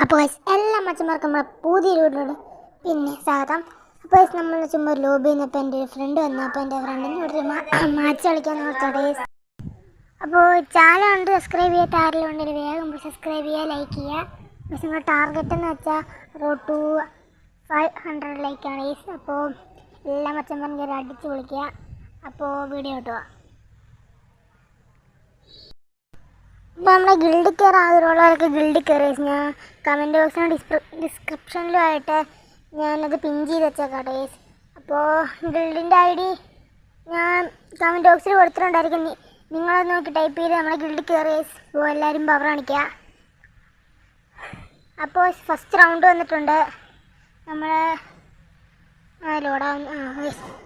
അപ്പോൾ എല്ലാ മച്ചന്മാർക്കും നമ്മളെ പുതിയ വീട്ടിലോട് പിന്നെ സ്വാഗതം. അപ്പോൾ നമ്മൾ ചുമ്മാ ലോബിയിൽ നിന്നപ്പോൾ എൻ്റെ ഒരു ഫ്രണ്ട് വന്നു. അപ്പോൾ എൻ്റെ ഫ്രണ്ടിനോട് മാച്ച് കളിക്കാൻ നോക്കട്ടെ. അപ്പോൾ ചാനൽ ഉണ്ട് സബ്സ്ക്രൈബ് ചെയ്യാത്ത ആരെങ്കിലും ഉണ്ടെങ്കിൽ വേഗം സബ്സ്ക്രൈബ് ചെയ്യുക, ലൈക്ക് ചെയ്യുക. പക്ഷെ നമ്മുടെ ടാർഗറ്റ് എന്ന് വെച്ചാൽ റോഡ് ടു 500 ലൈക്കാണ്. അപ്പോൾ എല്ലാ മച്ചന്മാരും കയറി അടിച്ച് വിളിക്കുക. അപ്പോൾ വീഡിയോ കിട്ടുക. ഇപ്പോൾ നമ്മുടെ ഗിൽഡ് കെയർ ആഗ്രഹമുള്ളവർക്ക് ഗിൽഡ് കെയർ ഞാൻ കമൻറ്റ് ബോക്സിനും ഡിസ്ക്രിപ്ഷനിലുമായിട്ട് ഞാനത് പിൻ ചെയ്ത് വെച്ചേക്കാം ഡേയ്സ്. അപ്പോൾ ഗിൽഡിൻ്റെ ID ഞാൻ കമൻറ്റ് ബോക്സിൽ കൊടുത്തിട്ടുണ്ടായിരിക്കും. നിങ്ങളത് നോക്കി ടൈപ്പ് ചെയ്ത് നമ്മളെ ഗിൽഡ് കെയർ അപ്പോൾ എല്ലാവരും പവർ കാണിക്കുക. അപ്പോൾ ഫസ്റ്റ് റൗണ്ട് വന്നിട്ടുണ്ട്. നമ്മൾ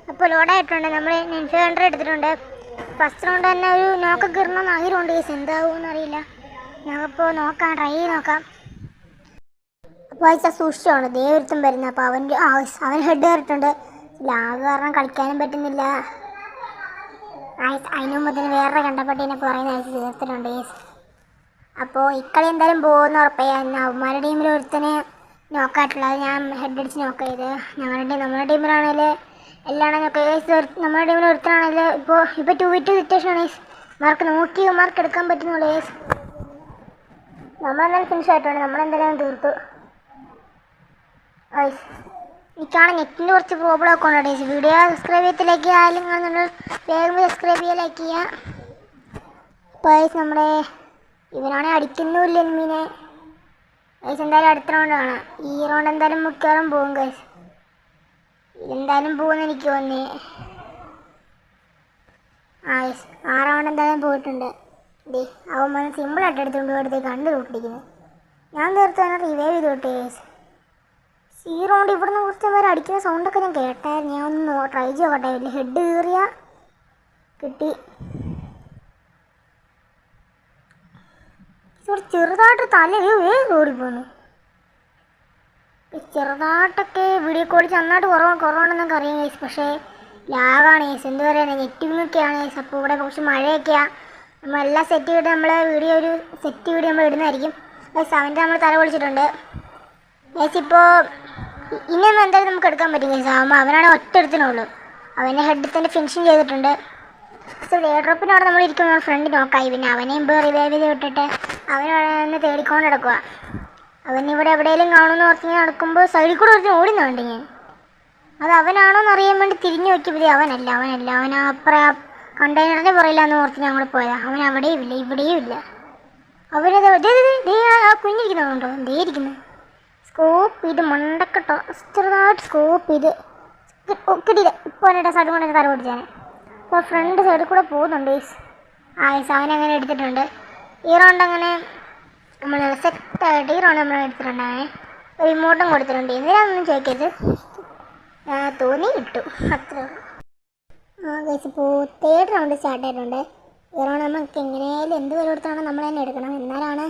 അപ്പോൾ ലോഡായിട്ടുണ്ട്. നമ്മൾ 900 എടുത്തിട്ടുണ്ട്. ഫസ്റ്റ് റൗണ്ട് തന്നെ ഒരു നോക്കൊക്കെ ഇടണമെന്ന് ആഗ്രഹമുണ്ട്. എന്താകുമെന്ന് അറിയില്ല. ഞങ്ങൾക്കിപ്പോൾ നോക്കാം, ട്രൈ ചെയ്ത് നോക്കാം. അപ്പോൾ ആഴ്ച സൂക്ഷിച്ചാണ് ദേവരുത്തം വരുന്നത്. അപ്പോൾ അവൻ ഹെഡ് കയറിയിട്ടുണ്ട്. ലാഗ് കാരണം കളിക്കാനും പറ്റുന്നില്ല. അതിന് മുമ്പ് തന്നെ വേറെ കണ്ടപ്പട്ടീനെ പറയുന്ന ആഴ്ച ചേർത്തിട്ടുണ്ട്. അപ്പോൾ ഇക്കളി എന്തായാലും പോകുന്ന ഉറപ്പായി. അവന്മാരുടെ ടീമിൽ ഒരുത്തനെ നോക്കായിട്ടുള്ളത് ഞാൻ ഹെഡ് അടിച്ച് നോക്ക് ചെയ്ത്. നമ്മുടെ ടീമിലാണെങ്കിൽ എല്ലാം നമ്മുടെ ടീമിൽ ഒരുത്തനാണെങ്കിൽ ഇപ്പോൾ 2v2 സിറ്റുവേഷൻ ആണ്. മാർക്ക് എടുക്കാൻ പറ്റുന്നുള്ളൂ. നമ്മളെന്തായാലും ഫിനിഷ് ആയിട്ടുണ്ട്. നമ്മളെന്തായാലും തീർത്തു. എനിക്കാണ് നെറ്റിൻ്റെ കുറച്ച് പ്രോബ്ലം ഒക്കെ ഉണ്ട്. വീഡിയോ സബ്സ്ക്രൈബ് ചെയ്ത് ലൈക്ക് ചെയ്യുക. അല്ലെങ്കിൽ വേഗം സബ്സ്ക്രൈബ് ചെയ്യുക, ലൈക്ക് ചെയ്യുക. അപ്പോൾ നമ്മുടെ ഇവനാണെങ്കിൽ അടിക്കുന്നുമില്ല എനിമീനെ. എന്തായാലും അടുത്ത റൗണ്ടാണ്. ഈ റൗണ്ട് എന്തായാലും മിക്കവാറും പോകും. ഇതെന്തായാലും പോകുമെന്ന് എനിക്ക് തോന്നി. ആ റൗണ്ട് എന്തായാലും പോയിട്ടുണ്ട്. അവൻ സിമ്പിളായിട്ട് എടുത്തുകൊണ്ട് കണ്ടു കൂട്ടിയിരിക്കുന്നു. ഞാൻ തീർത്ത് തന്നെ റിവൈവ് ചെയ്ത് വിട്ടേ. ഈ റൗണ്ട് ഇവിടുന്ന് കുറച്ച് പേര് അടിക്കുന്ന സൗണ്ടൊക്കെ ഞാൻ കേട്ടായിരുന്നു. ഞാൻ ഒന്ന് ട്രൈ ചെയ്യട്ടെ. വലിയ ഹെഡ് കയറിയ കിട്ടി. ചെറുതായിട്ട് തല ഓടിപ്പോന്നു. ചെറുതായിട്ടൊക്കെ വീഡിയോ കോൾ നന്നായിട്ട് കുറവുണ്ടെന്നൊക്കെ അറിയാം. പക്ഷേ ലാഗാണ്. എന്ത് പറയുക, നെറ്റിങ്ങൊക്കെയാണ്. അപ്പോൾ ഇവിടെ കുറച്ച് മഴയൊക്കെയാണ്. നമ്മളെല്ലാം സെറ്റ് ചെയ്തിട്ട് നമ്മൾ വീഡിയോ നമ്മൾ ഇടുന്നതായിരിക്കും. അവൻ്റെ നമ്മൾ തല പൊളിച്ചിട്ടുണ്ട്. ഇപ്പോൾ ഇനിയൊന്നും എന്തായാലും നമുക്ക് എടുക്കാൻ പറ്റും. അവനാണ് ഒറ്റ എടുത്തിനുള്ളൂ. അവൻ്റെ ഹെഡിൽ തന്നെ ഫിനിഷിങ് ചെയ്തിട്ടുണ്ട്. എയർ ഡ്രോപ്പിനവിടെ നമ്മൾ ഇരിക്കുന്ന ഫ്രണ്ട് നോക്കായി. പിന്നെ അവനെയും ഇപ്പോൾ റിവൈവ് ചെയ്ത് വിട്ടിട്ട് അവനെ തേടിക്കൊണ്ട് നടക്കുക. അവനിവിടെ എവിടെയെങ്കിലും കാണുമെന്ന് ഓർത്ത് ഞാൻ നടക്കുമ്പോൾ സൈഡിൽ കൂടെ കുറച്ച് ഓടുന്നുണ്ട്. ഞാൻ അത് അവനാണോന്ന് അറിയാൻ വേണ്ടി തിരിഞ്ഞു നോക്കിയപ്പോൾ അവനല്ല. അവൻ അപ്പുറം കണ്ടെയ്നറിൻ്റെ പുറയില്ലാന്ന് ഓർത്ത് ഞാൻ കൂടെ പോയതാണ്. അവൻ അവിടെയും ഇല്ല, ഇവിടെയും ഇല്ല. അവരത് കുഞ്ഞിരിക്കുന്നുണ്ടോ ഇരിക്കുന്നു. സ്കോപ്പ് ചെയ്ത് മണ്ടക്കെട്ടോ ചെറുതായിട്ട് സ്കോപ്പ് ചെയ്ത് കിട്ടിയില്ല. ഇപ്പോൾ അവൻ്റെ സൈഡ് കൊണ്ട് തല പിടിച്ചാൽ. അപ്പോൾ ഫ്രണ്ട് സൈഡിൽ കൂടെ പോകുന്നുണ്ട്. അവനങ്ങനെ എടുത്തിട്ടുണ്ട്. ഈ റൗണ്ട് അങ്ങനെ നമ്മൾ സെറ്റായിട്ട് ഈ റൗണ്ട് നമ്മൾ എടുത്തിട്ടുണ്ട്. ഒരു ഇമോട്ടും കൊടുത്തിട്ടുണ്ട്. എന്തിനാണെന്നൊന്നും ചോദിക്കരുത്, തോന്നി കിട്ടും, അത്രേ ഉള്ളൂ. ഇപ്പോൾ 3rd റൗണ്ട് സ്റ്റാർട്ടായിട്ടുണ്ട്. ഈ റൗണ്ട് നമുക്ക് എങ്ങനെയായാലും എന്ത് വില കൊടുത്താണോ നമ്മൾ തന്നെ എടുക്കണം. എന്നാലാണ്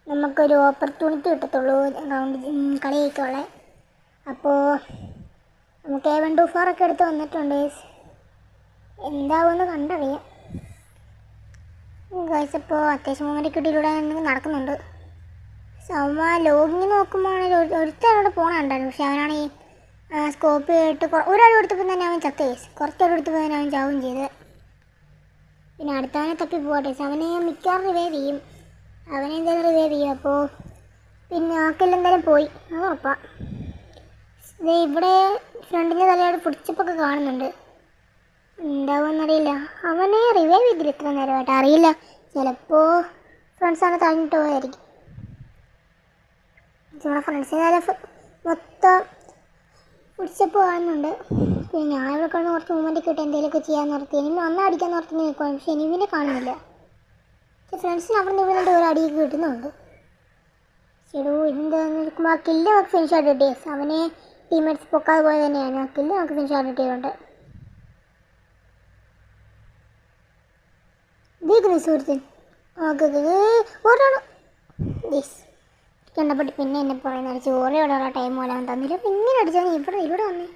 നമുക്കൊരു ഓപ്പർച്യൂണിറ്റി കിട്ടത്തുള്ളൂ റൗണ്ട് കളി ജയിക്കുള്ളേ. അപ്പോൾ നമുക്ക് A124 ഒക്കെ എടുത്ത് വന്നിട്ടുണ്ട്. എന്താവുമെന്ന് കണ്ടറിയാം. ഇപ്പോൾ അത്യാവശ്യം മൂന്നരക്കിട്ടിലൂടെ നടക്കുന്നുണ്ട്. ലോഗിങ് നോക്കുമ്പോൾ ഒരുത്തരോട് പോകണുണ്ടായിരുന്നു. പക്ഷെ അവനാണെങ്കിൽ സ്കോപ്പ് ചെയ്തിട്ട് ഒരാൾ എടുത്തപ്പോൾ തന്നെ അവൻ ചത്തേ. കുറച്ചൊരു എടുത്തപ്പോൾ തന്നെ അവൻ ചാവുകയും ചെയ്ത്. പിന്നെ അടുത്തവനെ തപ്പി പോകട്ടെ. അവനെ മിക്കവാറും റിവൈവ് ചെയ്യും. അവനെ എന്തായാലും റിവൈവ് ചെയ്യും. അപ്പോൾ പിന്നെ ആക്കെല്ലാം പോയി, അത് ഉറപ്പാണ്. ഇവിടെ ഫ്രണ്ടിൻ്റെ തലയോട് പിടിച്ചപ്പൊക്കെ കാണുന്നുണ്ട്. എന്താവുമെന്നറിയില്ല. അവനെ റിവൈവ് ചെയ്തില്ല ഇത്ര നേരമായിട്ട്, അറിയില്ല. ചിലപ്പോൾ ഫ്രണ്ട്സാണ് തഴഞ്ഞിട്ട് പോയായിരിക്കും. നമ്മുടെ ഫ്രണ്ട്സിന് തല മൊത്തം പിടിച്ചപ്പോൾ കാണുന്നുണ്ട്. പിന്നെ ഞാൻ ഇവിടെ കൊണ്ട് കുറച്ച് മൂവ്മെൻറ്റ് കിട്ടി എന്തെങ്കിലുമൊക്കെ ചെയ്യാൻ നിർത്തി. എനിമി വന്നാൽ അടിക്കാൻ നിർത്തി നിൽക്കുവാണ്. പക്ഷെ എനിമിനെ കാണുന്നില്ല. പക്ഷെ ഫ്രണ്ട്സിന് അവിടെ നിന്ന് ഒരു അടിയൊക്കെ കിട്ടുന്നുണ്ട്. ചെടു എന്താണെന്ന് നോക്കുമ്പോൾ ആ കില്ല് നമുക്ക് ഫിനിഷ് ആയിട്ട് കിട്ടിയേ. അവനെ ടീംമേറ്റ്സ് പൊക്കാതെ പോയത് തന്നെയാണ്. ആ കില്ല് നമുക്ക് ഫിനിഷ് ആയിട്ട് കിട്ടിയതുകൊണ്ട് സുഹൃത്തൻ ഓരോണം കണ്ടപ്പെട്ട് പിന്നെ എന്നെ പറയുന്ന അടിച്ച് ഓരോടുള്ള ടൈം പോലെ അവൻ തന്നില്ല. പിന്നെ അടിച്ചാൽ ഇവിടെ വന്നേ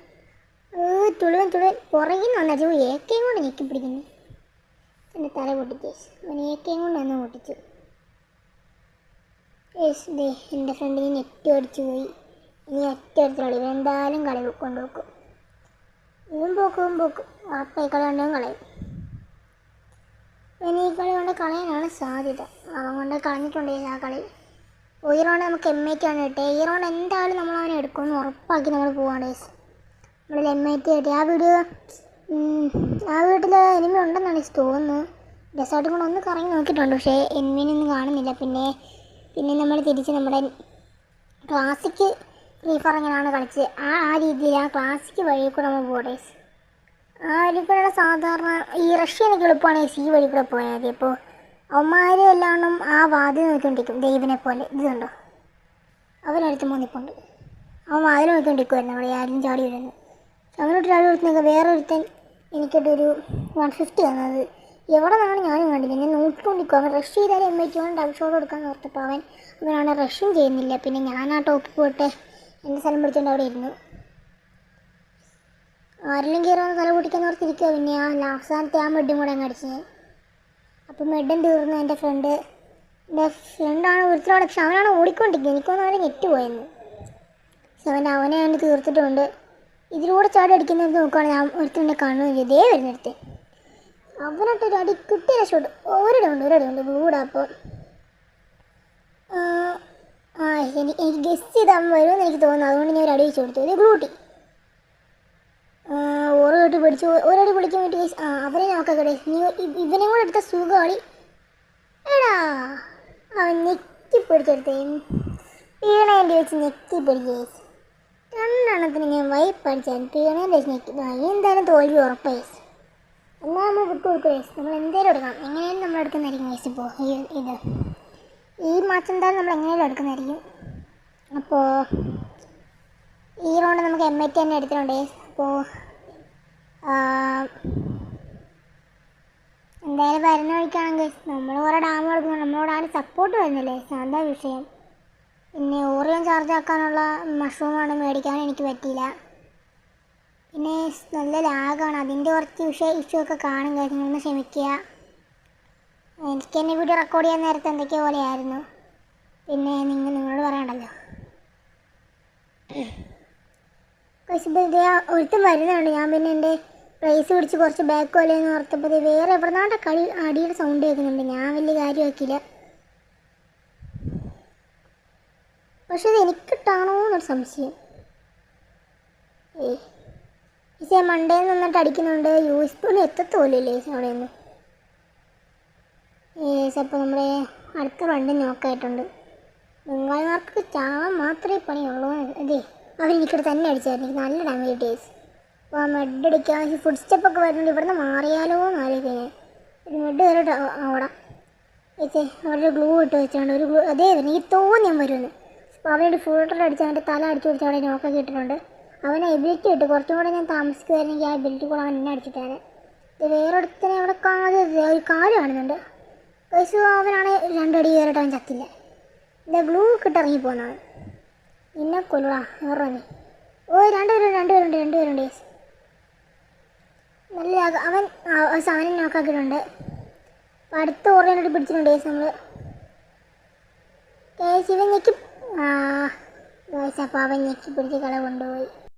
തുളുവൻ പുറകിൽ നിന്ന് വന്നു. ഏക്കയും കൊണ്ട് ഞെക്കി പിടിക്കുന്നു. എൻ്റെ തല പൊട്ടിച്ച് അവൻ ഏക്കയും കൊണ്ട് വന്ന് പൊട്ടിച്ചു. യേസ് ദേ എൻ്റെ ഫ്രണ്ടിന് നെറ്റ് അടിച്ചു പോയി. ഇനി ഒറ്റ എടുത്തോളൂ, ഇവരെന്തായാലും കളി കൊണ്ടുപോക്കും. ഇവൻ പോക്കും ഉറപ്പായി കളി കൊണ്ടും കളയും. ഇനി ഈ കളി കൊണ്ട് കളയാനാണ് സാധ്യത. അവൻ കൊണ്ട് കളഞ്ഞിട്ടുണ്ട് ആ കളി. ഈ റൗണ്ട് നമുക്ക് M80 ആണ് കിട്ടുക. ഈ റൗണ്ട് എന്തായാലും നമ്മൾ അവനെ എടുക്കുമെന്ന് ഉറപ്പാക്കി നമ്മൾ പോവാണ്. നമ്മൾ M80 കിട്ടി. ആ വീട്ടിൽ എനിമി ഉണ്ടെന്നാണ് എനിക്ക് തോന്നുന്നത്. ഡെസേർട്ടും കൂടെ ഒന്ന് കറങ്ങി നോക്കിയിട്ടുണ്ട്, പക്ഷേ എനിമിനൊന്നും കാണുന്നില്ല. പിന്നെ നമ്മൾ തിരിച്ച് നമ്മുടെ ക്ലാസിക് ഫ്രീ ഫയർ എങ്ങനെയാണ് കളിച്ചത് ആ രീതിയിൽ ആ ക്ലാസിക് വഴി കൂടെ നമ്മൾ പോകട്ടെ. ആ വഴി കൂടെ സാധാരണ ഈ റഷ്യ എനിക്ക് എളുപ്പമാണ് ഈ വഴി കൂടെ പോയാൽ മതി. അപ്പോൾ അവന്മാർ എല്ലാണ്ടും ആ വാതിൽ നോക്കിക്കൊണ്ടിരിക്കും. ദൈവനെ പോലെ ഇതുണ്ടോ, അവനടുത്ത് മൂന്നിപ്പുണ്ട്. അവൻ വാതിൽ നോക്കിക്കൊണ്ടിരിക്കുമായിരുന്നു. അവിടെ ആരും ചാടി വരുന്നു. അവനോട്ട് ചാടി കൊടുത്ത് വേറൊരുത്തൻ എനിക്കിട്ടൊരു 150 തന്നത്. എവിടെ നിന്നാണ് ഞാനും കണ്ടില്ല. ഞാൻ നോക്കിക്കൊണ്ടിരിക്കും. അവൻ റഷ് ചെയ്താലും M80 ഡബിൾ ഷോട്ട് കൊടുക്കാൻ ഓർത്തപ്പോൾ അവനാണ് റഷും ചെയ്യുന്നില്ല. പിന്നെ ഞാൻ ആ ടോപ്പിൽ പോയിട്ട് എൻ്റെ സ്ഥലം പിടിച്ചുകൊണ്ട് അവിടെ ഇരുന്നു. ആരെങ്കിലും കയറുന്ന തല പൊട്ടിക്കാൻ ഓർത്തിരിക്കുക. പിന്നെ ആ അവസാനത്തെ ആ മെഡും കൂടെ അങ്ങ് അടിച്ച് ഞാൻ. അപ്പം മെഡും തീർന്നു. എൻ്റെ ഫ്രണ്ടാണ് ഒരുത്തരോടെ, പക്ഷെ അവനാണ് ഓടിക്കൊണ്ടിരിക്കുന്നത്. എനിക്കൊന്നും അവനെ നെറ്റ് പോയെന്ന്. പക്ഷെ അവനെ ഞാൻ തീർത്തിട്ടുണ്ട്. ഇതിലൂടെ ചാടി അടിക്കുന്നത് നോക്കുകയാണെങ്കിൽ ഞാൻ ഒരുത്തന്നെ കാണുന്നു. ഇതേ വരുന്നിടത്ത് അവനായിട്ടൊരു അടി കിട്ടിയ ഷോട്ട് ഒരടിയുണ്ട് ബ്ലൂടെ. അപ്പോൾ എനിക്ക് ഗസ് ചെയ്ത് അവൻ വരുമെന്ന് എനിക്ക് തോന്നുന്നു. അതുകൊണ്ട് ഞാൻ ഒരു അടി വെച്ച് കൊടുത്തു. ഇത് ഗ്ലൂട്ടി ഓരോ പിടിച്ചു. ഒരടി പിടിക്കാൻ വേണ്ടി അവരെ നോക്കാക്കട്ടെ. ഇവനെ കൂടെ എടുത്ത സുഖാളി എടാ. അവൻ ഞെക്കി പിടിച്ചെടുത്തേ, പീണേൻ്റെ വെച്ച് ഞെക്കി പിടിച്ചേ. രണ്ടെണ്ണത്തിന് ഞാൻ വൈപ്പടിച്ചാൽ പീണേൻ്റെ വെച്ച് ഞെക്കി. എന്തായാലും തോൽവി ഉറപ്പായി. എന്നാൽ നമ്മൾ വിട്ടു കൊടുക്കുക. നമ്മൾ എന്തായാലും എടുക്കണം. എങ്ങനെയാലും നമ്മൾ എടുക്കുന്നതായിരിക്കും വയസ്സ്. ഇപ്പോൾ ഈ മാച്ച് എന്തായാലും നമ്മൾ എങ്ങനെയാലും എടുക്കുന്നതായിരിക്കും. അപ്പോൾ ഈ റൗണ്ട് നമുക്ക് M80 തന്നെ എടുത്തിട്ടുണ്ട്. അപ്പോൾ എന്തായാലും വരുന്ന വഴിക്കാണെങ്കിൽ നമ്മൾ കുറേ ഡാം എടുക്കുന്നു. നമ്മളോട് ആരും സപ്പോർട്ട് വരുന്നില്ലേ, അതാ വിഷയം. പിന്നെ ഓറിയോൺ ചാർജ് ആക്കാനുള്ള മഷ്റൂമാണ് മേടിക്കാൻ എനിക്ക് പറ്റിയില്ല. പിന്നെ നല്ല ലാഗാണ്, അതിൻ്റെ കുറച്ച് ഇഷ്യൂ ഒക്കെ കാണും. നിങ്ങളൊന്ന് ക്ഷമിക്കുക. എനിക്ക് തന്നെ വീഡിയോ റെക്കോർഡ് ചെയ്യാൻ നേരത്തെ എന്തൊക്കെയോ പോലെയായിരുന്നു. പിന്നെ നിങ്ങളോട് പറയണ്ടല്ലോ. ഒരുത്തും വരുന്നുണ്ട്. ഞാൻ പിന്നെ എൻ്റെ പ്രൈസ് പിടിച്ച് കുറച്ച് ബാക്ക് പോലെയെന്ന് ഓർത്തപ്പോൾ വേറെ എവിടെന്നാണ്ട് അടിയുടെ സൗണ്ട് കേൾക്കുന്നുണ്ട്. ഞാൻ വലിയ കാര്യമാക്കിയില്ല. പക്ഷെ ഇത് എനിക്കിട്ടാണോ എന്നൊരു സംശയം. മണ്ടേന്ന് നിന്നിട്ട് അടിക്കുന്നുണ്ട്. യൂസ്ഫുൾ എത്തത്തോലില്ലേ അവിടെ നിന്ന്. അപ്പോൾ നമ്മുടെ അടുത്ത വണ്ടി നോക്കായിട്ടുണ്ട്. ബംഗാളിമാർക്ക് ചാവാൻ മാത്രമേ പണിയുള്ളൂ. അതെ, അവരെനിക്കിട്ട് തന്നെ അടിച്ചായിരുന്നു. എനിക്ക് നല്ല ഡാമേജ് കിട്ടിയേസ്. അപ്പോൾ ആ മെഡ് അടിക്കാൻ ഫുഡ് സ്റ്റെപ്പൊക്കെ വരുന്നുണ്ട്. ഇവിടുന്ന് മാറിയാലോ എന്ന് ആലോചിക്കാൻ ഒരു മെഡ് കയറിയിട്ട് അവിടെ അവിടെ ഗ്ലൂ ഇട്ട് വെച്ചാണ്ട് ഒരു ഗ്ലൂ അതേ എനിക്ക് തോന്നിയാൻ വരുമെന്ന്. അപ്പോൾ അവനൊരു ഫുൾട്ടർ അടിച്ച് അവൻ്റെ തല അടിച്ചു കൊടുത്ത് അവിടെ നോക്കൊക്കെ ഇട്ടിട്ടുണ്ട്. അവനെ എബിലിറ്റി ഇട്ട് കുറച്ചും കൂടെ ഞാൻ താമസിക്കുമായിരുന്നെങ്കിൽ ആ എബിലിറ്റി കൂടെ അവൻ എന്നെ അടിച്ചിട്ടാണ്. ഇത് വേറൊരുത്തനെ അവിടെ കാണാതെ ഒരു കാല് കാണുന്നുണ്ട്. കഴിച്ചു അവനാണ് 2 അടി കയറിയിട്ട് അവൻ ചത്തില്ല. എൻ്റെ ഗ്ലൂ ഇറങ്ങിപ്പോന്നവൻ. നിന്നെ കൊല്ലുവാ വേറെ നീ. രണ്ടുപേരുണ്ട്. നല്ല അവൻ അവനെ നോക്കാക്കിയിട്ടുണ്ട്. അപ്പം അടുത്ത ഓറിയനായിട്ട് പിടിച്ചിട്ടുണ്ട് നമ്മൾ. ഇവൻ ഞെക്കി അപ്പോൾ അവൻ ഞെക്കി പിടിച്ച് കള കൊണ്ടുപോയി.